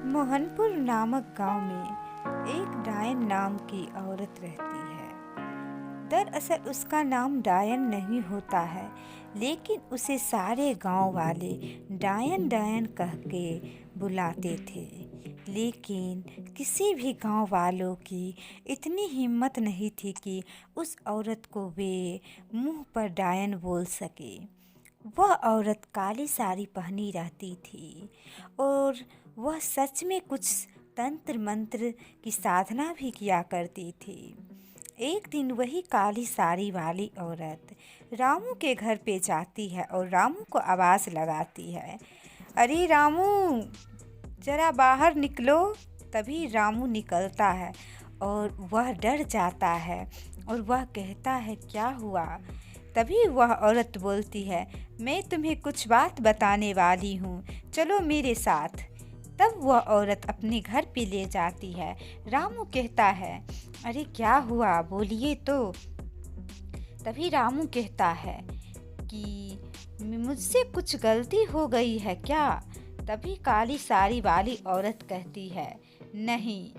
मोहनपुर नामक गांव में एक डायन नाम की औरत रहती है। दरअसल उसका नाम डायन नहीं होता है, लेकिन उसे सारे गांव वाले डायन डायन कह के बुलाते थे। लेकिन किसी भी गांव वालों की इतनी हिम्मत नहीं थी कि उस औरत को वे मुंह पर डायन बोल सके। वह औरत काली साड़ी पहनी रहती थी और वह सच में कुछ तंत्र मंत्र की साधना भी किया करती थी। एक दिन वही काली साड़ी वाली औरत रामू के घर पे जाती है और रामू को आवाज़ लगाती है, अरे रामू, ज़रा बाहर निकलो। तभी रामू निकलता है और वह डर जाता है और वह कहता है, क्या हुआ? तभी वह औरत बोलती है, मैं तुम्हें कुछ बात बताने वाली हूँ, चलो मेरे साथ। तब वह औरत अपने घर पे ले जाती है। रामू कहता है, अरे क्या हुआ, बोलिए तो। तभी रामू कहता है कि मुझसे कुछ गलती हो गई है क्या? तभी काली साड़ी वाली औरत कहती है, नहीं,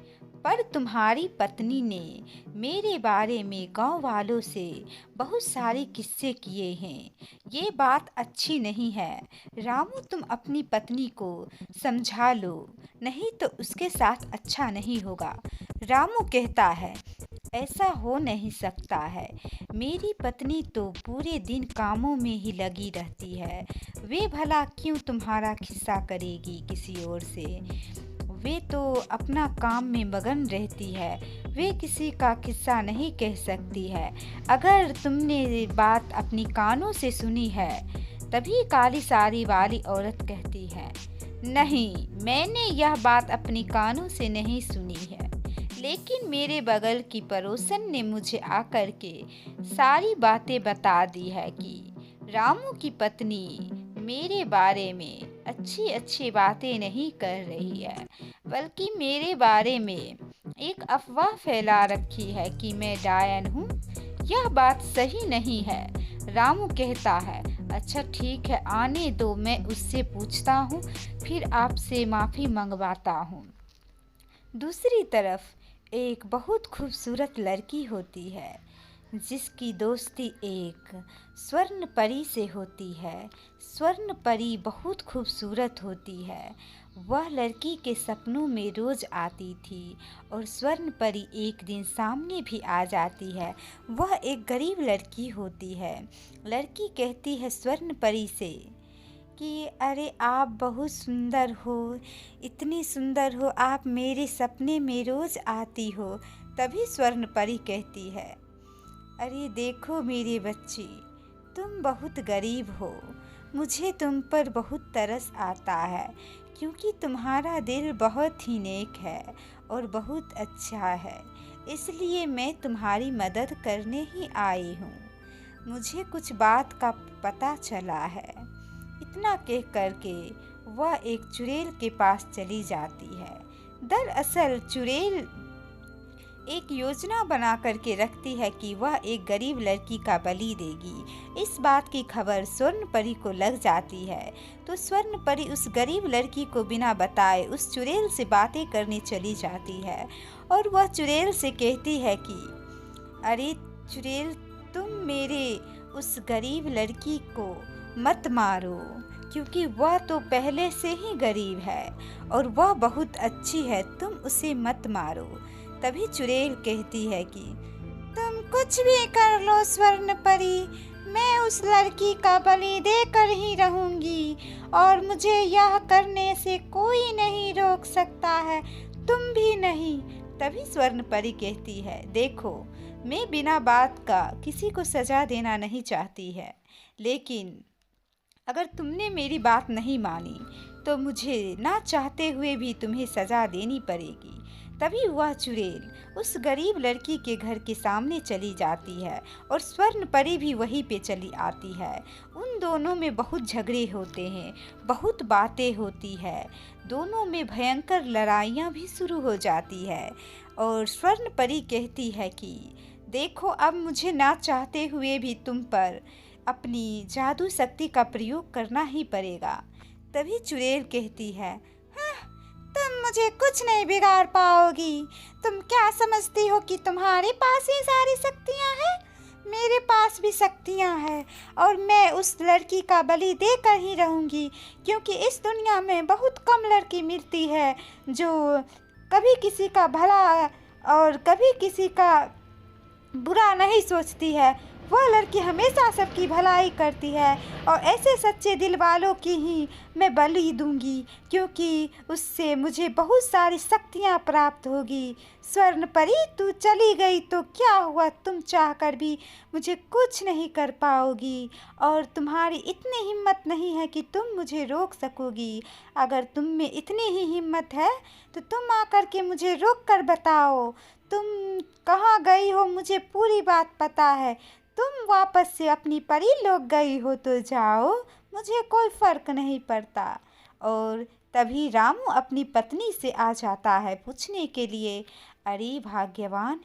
पर तुम्हारी पत्नी ने मेरे बारे में गांव वालों से बहुत सारे किस्से किए हैं। ये बात अच्छी नहीं है। रामू, तुम अपनी पत्नी को समझा लो, नहीं तो उसके साथ अच्छा नहीं होगा। रामू कहता है, ऐसा हो नहीं सकता है। मेरी पत्नी तो पूरे दिन कामों में ही लगी रहती है। वे भला क्यों तुम्हारा किस्सा करेगी किसी और से? वे तो अपना काम में मगन रहती है। वे किसी का किस्सा नहीं कह सकती है। अगर तुमने ये बात अपनी कानों से सुनी है। तभी काली साड़ी वाली औरत कहती है, नहीं, मैंने यह बात अपनी कानों से नहीं सुनी है, लेकिन मेरे बगल की पड़ोसन ने मुझे आकर के सारी बातें बता दी है कि रामू की पत्नी मेरे बारे में अच्छी अच्छी बातें नहीं कर रही है, बल्कि मेरे बारे में एक अफवाह फैला रखी है कि मैं डायन हूँ। यह बात सही नहीं है। रामू कहता है, अच्छा ठीक है, आने दो, मैं उससे पूछता हूँ, फिर आपसे माफ़ी मंगवाता हूँ। दूसरी तरफ एक बहुत खूबसूरत लड़की होती है जिसकी दोस्ती एक स्वर्ण परी से होती है। स्वर्ण परी बहुत खूबसूरत होती है। वह लड़की के सपनों में रोज आती थी और स्वर्ण परी एक दिन सामने भी आ जाती है। वह एक गरीब लड़की होती है। लड़की कहती है स्वर्ण परी से कि अरे आप बहुत सुंदर हो, इतनी सुंदर हो, आप मेरे सपने में रोज आती हो। तभी स्वर्ण परी कहती है, अरे देखो मेरे बच्ची, तुम बहुत गरीब हो। मुझे तुम पर बहुत तरस आता है, क्योंकि तुम्हारा दिल बहुत ही नेक है और बहुत अच्छा है। इसलिए मैं तुम्हारी मदद करने ही आई हूँ। मुझे कुछ बात का पता चला है। इतना कह करके वह एक चुड़ैल के पास चली जाती है। दरअसल चुड़ैल एक योजना बना करके रखती है कि वह एक गरीब लड़की का बलि देगी। इस बात की खबर स्वर्ण परी को लग जाती है, तो स्वर्ण परी उस गरीब लड़की को बिना बताए उस चुड़ैल से बातें करने चली जाती है और वह चुड़ैल से कहती है कि अरे चुड़ैल, तुम मेरे उस गरीब लड़की को मत मारो, क्योंकि वह तो पहले से ही गरीब है और वह बहुत अच्छी है, तुम उसे मत मारो। तभी चुड़ैल कहती है कि तुम कुछ भी कर लो स्वर्ण परी, मैं उस लड़की का बलि देकर ही रहूंगी और मुझे यह करने से कोई नहीं रोक सकता है, तुम भी नहीं। तभी स्वर्ण परी कहती है, देखो, मैं बिना बात का किसी को सजा देना नहीं चाहती है, लेकिन अगर तुमने मेरी बात नहीं मानी तो मुझे ना चाहते हुए भी तुम्हें सजा देनी पड़ेगी। तभी वह चुड़ैल उस गरीब लड़की के घर के सामने चली जाती है और स्वर्ण परी भी वहीं पे चली आती है। उन दोनों में बहुत झगड़े होते हैं, बहुत बातें होती है, दोनों में भयंकर लड़ाइयाँ भी शुरू हो जाती है और स्वर्ण परी कहती है कि देखो, अब मुझे ना चाहते हुए भी तुम पर अपनी जादू शक्ति का प्रयोग करना ही पड़ेगा। तभी चुड़ैल कहती है, हाँ, तुम मुझे कुछ नहीं बिगाड़ पाओगी। तुम क्या समझती हो कि तुम्हारे पास ही सारी शक्तियाँ हैं? मेरे पास भी शक्तियाँ हैं और मैं उस लड़की का बलि देकर ही रहूँगी, क्योंकि इस दुनिया में बहुत कम लड़की मिलती है जो कभी किसी का भला और कभी किसी का बुरा नहीं सोचती है। वह लड़की हमेशा सबकी भलाई करती है और ऐसे सच्चे दिल वालों की ही मैं बलि दूंगी, क्योंकि उससे मुझे बहुत सारी शक्तियाँ प्राप्त होगी। स्वर्ण परी, तू चली गई तो क्या हुआ, तुम चाहकर भी मुझे कुछ नहीं कर पाओगी और तुम्हारी इतनी हिम्मत नहीं है कि तुम मुझे रोक सकोगी। अगर तुम में इतनी ही हिम्मत है तो तुम आकर के मुझे रोक कर बताओ, तुम कहाँ गई हो, मुझे पूरी बात पता है। तुम वापस से अपनी परी लोग गई हो तो जाओ, मुझे कोई फ़र्क नहीं पड़ता। और तभी रामू अपनी पत्नी से आ जाता है पूछने के लिए, अरे भाग्यवान,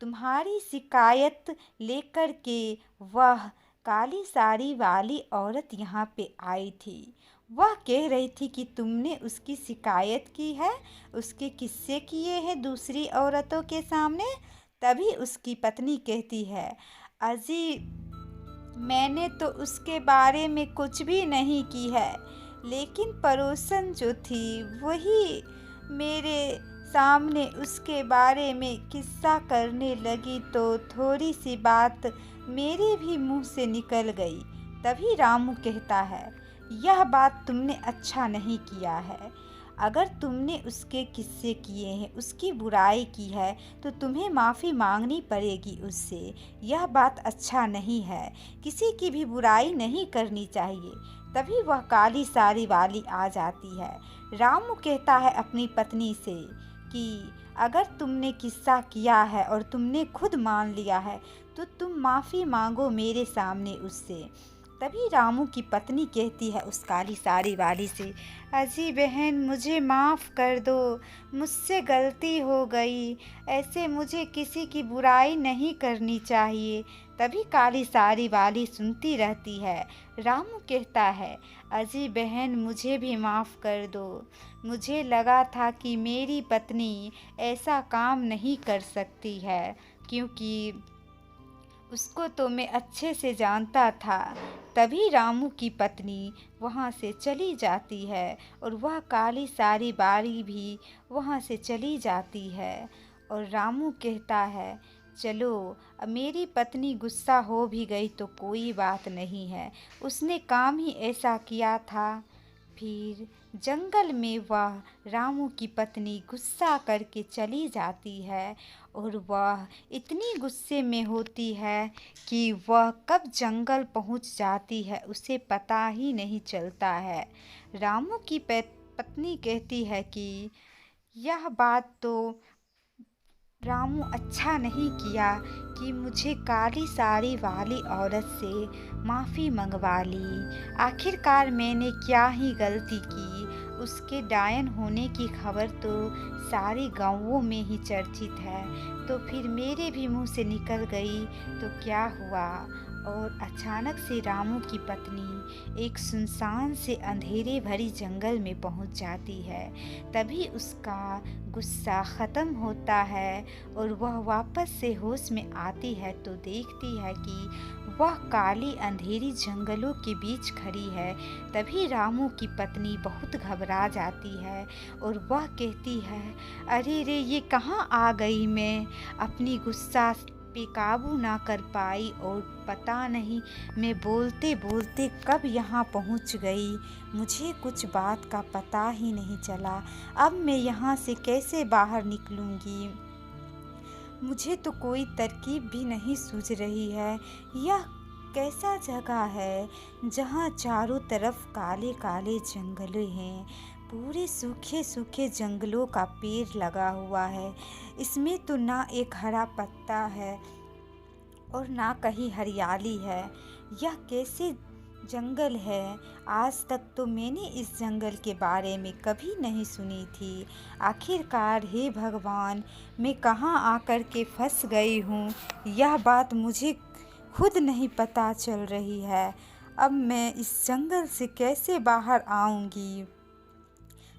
तुम्हारी शिकायत लेकर के वह काली साड़ी वाली औरत यहाँ पे आई थी। वह कह रही थी कि तुमने उसकी शिकायत की है, उसके किस्से किए हैं दूसरी औरतों के सामने। तभी उसकी पत्नी कहती है, अजी, मैंने तो उसके बारे में कुछ भी नहीं की है, लेकिन पड़ोसन जो थी वही मेरे सामने उसके बारे में किस्सा करने लगी तो थोड़ी सी बात मेरे भी मुंह से निकल गई। तभी रामू कहता है, यह बात तुमने अच्छा नहीं किया है। अगर तुमने उसके किस्से किए हैं, उसकी बुराई की है, तो तुम्हें माफ़ी मांगनी पड़ेगी उससे। यह बात अच्छा नहीं है, किसी की भी बुराई नहीं करनी चाहिए। तभी वह काली साड़ी वाली आ जाती है। रामू कहता है अपनी पत्नी से कि अगर तुमने किस्सा किया है और तुमने खुद मान लिया है तो तुम माफ़ी मांगो मेरे सामने उससे। तभी रामू की पत्नी कहती है उस काली साड़ी वाली से, अजी बहन, मुझे माफ़ कर दो, मुझसे गलती हो गई, ऐसे मुझे किसी की बुराई नहीं करनी चाहिए। तभी काली साड़ी वाली सुनती रहती है। रामू कहता है, अजी बहन, मुझे भी माफ़ कर दो, मुझे लगा था कि मेरी पत्नी ऐसा काम नहीं कर सकती है, क्योंकि उसको तो मैं अच्छे से जानता था। तभी रामू की पत्नी वहाँ से चली जाती है और वह काली साड़ी वाली भी वहाँ से चली जाती है। और रामू कहता है, चलो, अब मेरी पत्नी गुस्सा हो भी गई तो कोई बात नहीं है, उसने काम ही ऐसा किया था। फिर जंगल में वह रामू की पत्नी गुस्सा करके चली जाती है और वह इतनी गुस्से में होती है कि वह कब जंगल पहुंच जाती है उसे पता ही नहीं चलता है। रामू की पत्नी कहती है कि यह बात तो रामू अच्छा नहीं किया कि मुझे काली साड़ी वाली औरत से माफ़ी मंगवा ली। आखिरकार मैंने क्या ही गलती की। उसके डायन होने की खबर तो सारे गांवों में ही चर्चित है, तो फिर मेरे भी मुंह से निकल गई तो क्या हुआ। और अचानक से रामू की पत्नी एक सुनसान से अंधेरे भरी जंगल में पहुंच जाती है। तभी उसका गुस्सा ख़त्म होता है और वह वापस से होश में आती है तो देखती है कि वह काली अंधेरी जंगलों के बीच खड़ी है। तभी रामू की पत्नी बहुत घबरा जाती है और वह कहती है, अरे रे, ये कहाँ आ गई। मैं अपनी गुस्सा पे काबू ना कर पाई और पता नहीं मैं बोलते बोलते कब यहाँ पहुँच गई। मुझे कुछ बात का पता ही नहीं चला। अब मैं यहाँ से कैसे बाहर निकलूँगी। मुझे तो कोई तरकीब भी नहीं सूझ रही है। यह कैसा जगह है जहाँ चारों तरफ काले काले जंगल हैं। पूरे सूखे सूखे जंगलों का पेड़ लगा हुआ है। इसमें तो ना एक हरा पत्ता है और ना कहीं हरियाली है। यह कैसे जंगल है। आज तक तो मैंने इस जंगल के बारे में कभी नहीं सुनी थी। आखिरकार हे भगवान, मैं कहाँ आकर के फंस गई हूँ। यह बात मुझे खुद नहीं पता चल रही है। अब मैं इस जंगल से कैसे बाहर आऊँगी।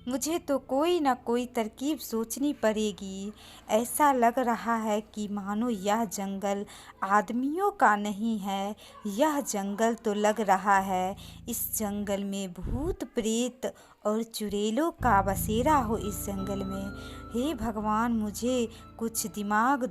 मुझे तो कोई ना कोई तरकीब सोचनी पड़ेगी। ऐसा लग रहा है कि मानो यह जंगल आदमियों का नहीं है। यह जंगल तो लग रहा है इस जंगल में भूत प्रेत और चुड़ैलों का बसेरा हो इस जंगल में। हे भगवान, मुझे कुछ दिमाग